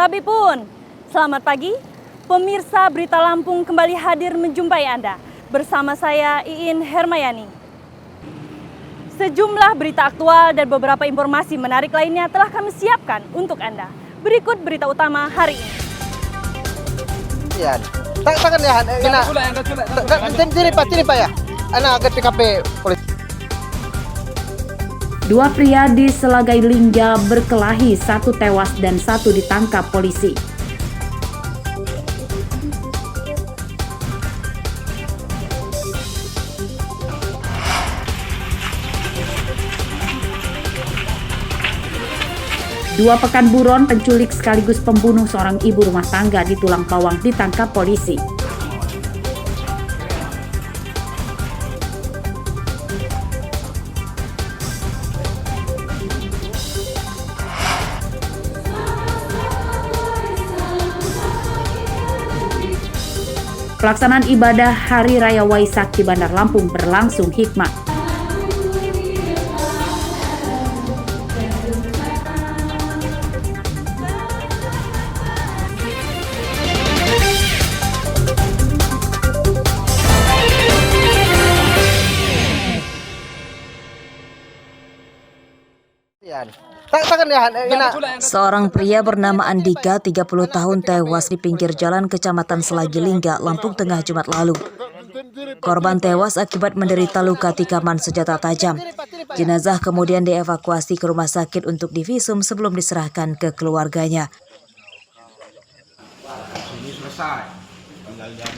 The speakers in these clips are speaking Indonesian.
Sabipun, selamat pagi. Pemirsa Berita Lampung kembali hadir menjumpai Anda. Bersama saya Iin Hermayani. Sejumlah berita aktual dan beberapa informasi menarik lainnya telah kami siapkan untuk Anda. Berikut berita utama hari ini. Ya, tangan ya, tiri pak ya, anak agak PKP polisi. Dua pria di Selagai Lingga berkelahi, satu tewas dan satu ditangkap polisi. Dua pekan buron penculik sekaligus pembunuh seorang ibu rumah tangga di Tulang Bawang ditangkap polisi. Pelaksanaan ibadah Hari Raya Waisak di Bandar Lampung berlangsung hikmat. Seorang pria bernama Andika, 30 tahun, tewas di pinggir jalan Kecamatan Selagi Lingga, Lampung Tengah, Jumat lalu. Korban tewas akibat menderita luka tikaman senjata tajam. Jenazah kemudian dievakuasi ke rumah sakit untuk divisum sebelum diserahkan ke keluarganya.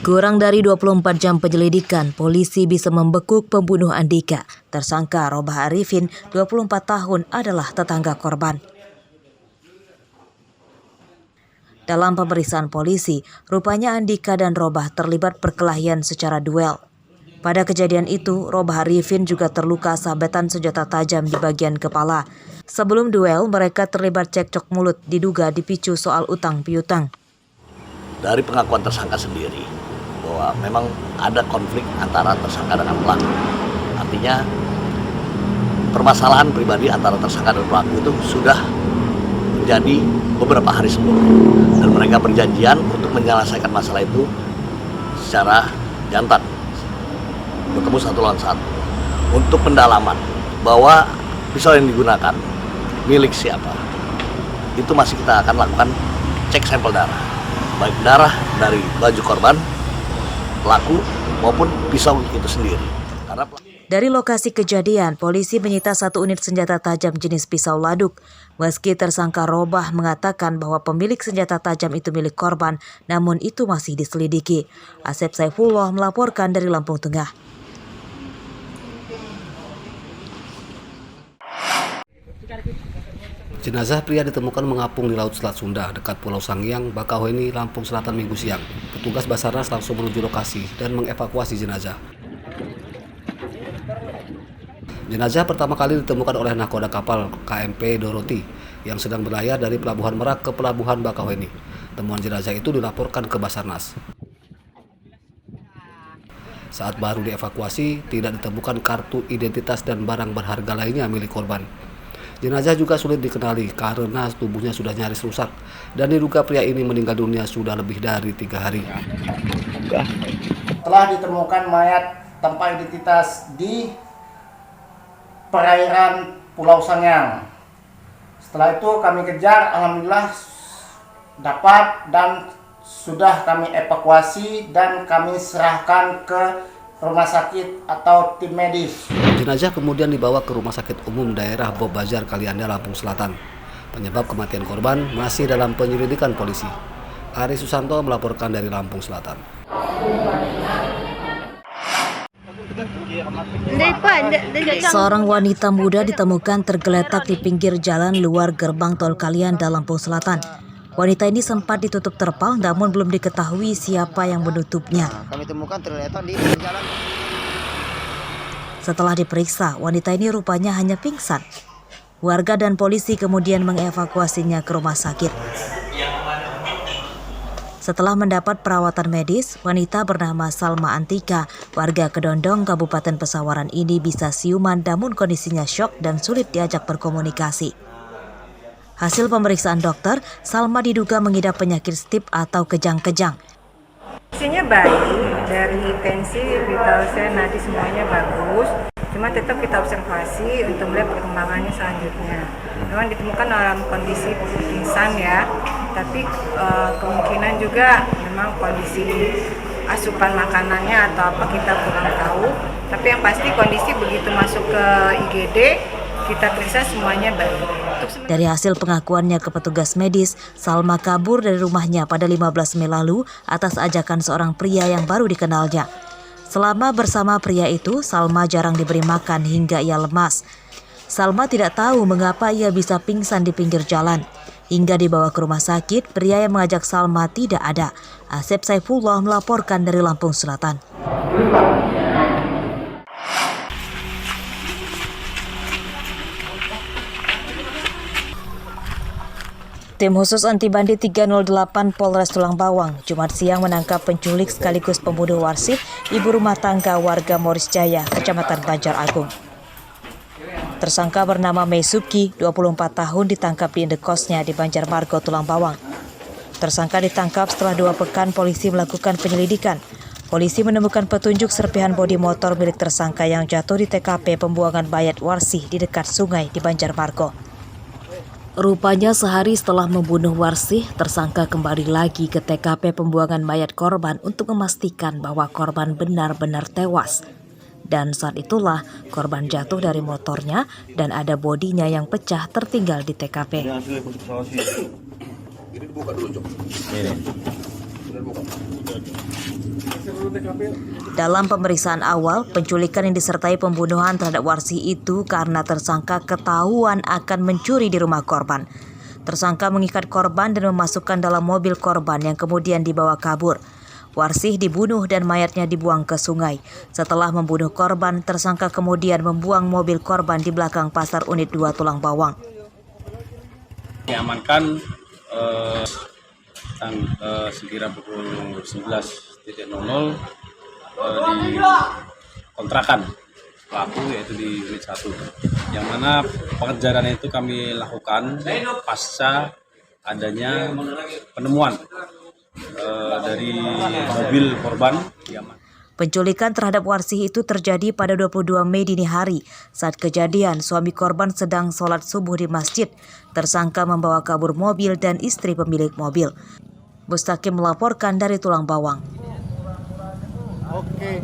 Kurang dari 24 jam penyelidikan, polisi bisa membekuk pembunuh Andika. Tersangka Robah Arifin, 24 tahun, adalah tetangga korban. Dalam pemeriksaan polisi, rupanya Andika dan Robah terlibat perkelahian secara duel. Pada kejadian itu, Robah Arifin juga terluka sabetan senjata tajam di bagian kepala. Sebelum duel, mereka terlibat cekcok mulut, diduga dipicu soal utang piutang. Dari pengakuan tersangka sendiri, bahwa memang ada konflik antara tersangka dengan pelaku. Artinya permasalahan pribadi antara tersangka dan pelaku itu sudah terjadi beberapa hari sebelumnya. Dan mereka berjanjian untuk menyelesaikan masalah itu secara jantan, bertemu satu lawan satu. Untuk pendalaman bahwa pisau yang digunakan milik siapa, itu masih kita akan lakukan cek sampel darah, baik darah dari baju korban, pelaku, maupun pisau itu sendiri. Dari lokasi kejadian, polisi menyita 1 unit senjata tajam jenis pisau laduk. Meski tersangka Robah mengatakan bahwa pemilik senjata tajam itu milik korban, namun itu masih diselidiki. Asep Saifullah melaporkan dari Lampung Tengah. Jenazah pria ditemukan mengapung di Laut Selat Sunda dekat Pulau Sangiang, Bakauheni, Lampung Selatan Minggu siang. Petugas Basarnas langsung menuju lokasi dan mengevakuasi jenazah. Jenazah pertama kali ditemukan oleh nahkoda kapal KMP Dorothy yang sedang berlayar dari Pelabuhan Merak ke Pelabuhan Bakauheni. Temuan jenazah itu dilaporkan ke Basarnas. Saat baru dievakuasi, tidak ditemukan kartu identitas dan barang berharga lainnya milik korban. Jenazah juga sulit dikenali karena tubuhnya sudah nyaris rusak dan diduga pria ini meninggal dunia sudah lebih dari 3 hari. Telah ditemukan mayat tanpa identitas di perairan Pulau Sangiang. Setelah itu kami kejar, alhamdulillah dapat dan sudah kami evakuasi dan kami serahkan ke rumah sakit atau tim medis. Jenazah kemudian dibawa ke Rumah Sakit Umum Daerah Bob Bazar Kalianda, Lampung Selatan. Penyebab kematian korban masih dalam penyelidikan polisi. Ari Susanto melaporkan dari Lampung Selatan. Seorang wanita muda ditemukan tergeletak di pinggir jalan luar gerbang tol Kalianda, Lampung Selatan. Wanita ini sempat ditutup terpal namun belum diketahui siapa yang menutupnya. Kami temukan tergeletak di jalan. Setelah diperiksa, wanita ini rupanya hanya pingsan. Warga dan polisi kemudian mengevakuasinya ke rumah sakit. Setelah mendapat perawatan medis, wanita bernama Salma Antika, warga Kedondong, Kabupaten Pesawaran ini bisa siuman namun kondisinya syok dan sulit diajak berkomunikasi. Hasil pemeriksaan dokter, Salma diduga mengidap penyakit stip atau kejang-kejang. Kondisinya baik, dari tensi, vital sign, nadi semuanya bagus. Cuma tetap kita observasi untuk melihat perkembangannya selanjutnya. Memang ditemukan dalam kondisi pingsan ya, tapi kemungkinan juga memang kondisi asupan makanannya atau apa kita kurang tahu. Tapi yang pasti kondisi begitu masuk ke IGD, kita periksa semuanya baik. Dari hasil pengakuannya ke petugas medis, Salma kabur dari rumahnya pada 15 Mei lalu atas ajakan seorang pria yang baru dikenalnya. Selama bersama pria itu, Salma jarang diberi makan hingga ia lemas. Salma tidak tahu mengapa ia bisa pingsan di pinggir jalan. Hingga dibawa ke rumah sakit, pria yang mengajak Salma tidak ada. Asep Saifullah melaporkan dari Lampung Selatan. Tim khusus anti bandit 308 Polres Tulang Bawang Jumat siang menangkap penculik sekaligus pembunuh wasit ibu rumah tangga warga Moris Jaya, Kecamatan Banjar Agung. Tersangka bernama Mei Suki, 24 tahun, ditangkap di indekosnya di Banjarmargo, Tulang Bawang. Tersangka ditangkap setelah 2 pekan polisi melakukan penyelidikan. Polisi menemukan petunjuk serpihan bodi motor milik tersangka yang jatuh di TKP pembuangan mayat Warsih di dekat sungai di Banjarmargo. Rupanya sehari setelah membunuh Warsih, tersangka kembali lagi ke TKP pembuangan mayat korban untuk memastikan bahwa korban benar-benar tewas. Dan saat itulah korban jatuh dari motornya dan ada bodinya yang pecah tertinggal di TKP. Dalam pemeriksaan awal, penculikan yang disertai pembunuhan terhadap Warsih itu karena tersangka ketahuan akan mencuri di rumah korban. Tersangka mengikat korban dan memasukkan dalam mobil korban yang kemudian dibawa kabur. Warsih dibunuh dan mayatnya dibuang ke sungai. Setelah membunuh korban, tersangka kemudian membuang mobil korban di belakang Pasar Unit 2 Tulang Bawang. Diamankan sekira pukul 11.00 di kontrakan pelaku, yaitu di unit 1, yang mana pengejaran itu kami lakukan pasca adanya penemuan dari mobil korban. Penculikan terhadap Warsih itu terjadi pada 22 Mei dini hari. Saat kejadian, suami korban sedang sholat subuh di masjid. Tersangka membawa kabur mobil dan istri pemilik mobil. Mustaqim melaporkan dari Tulang Bawang. Oke.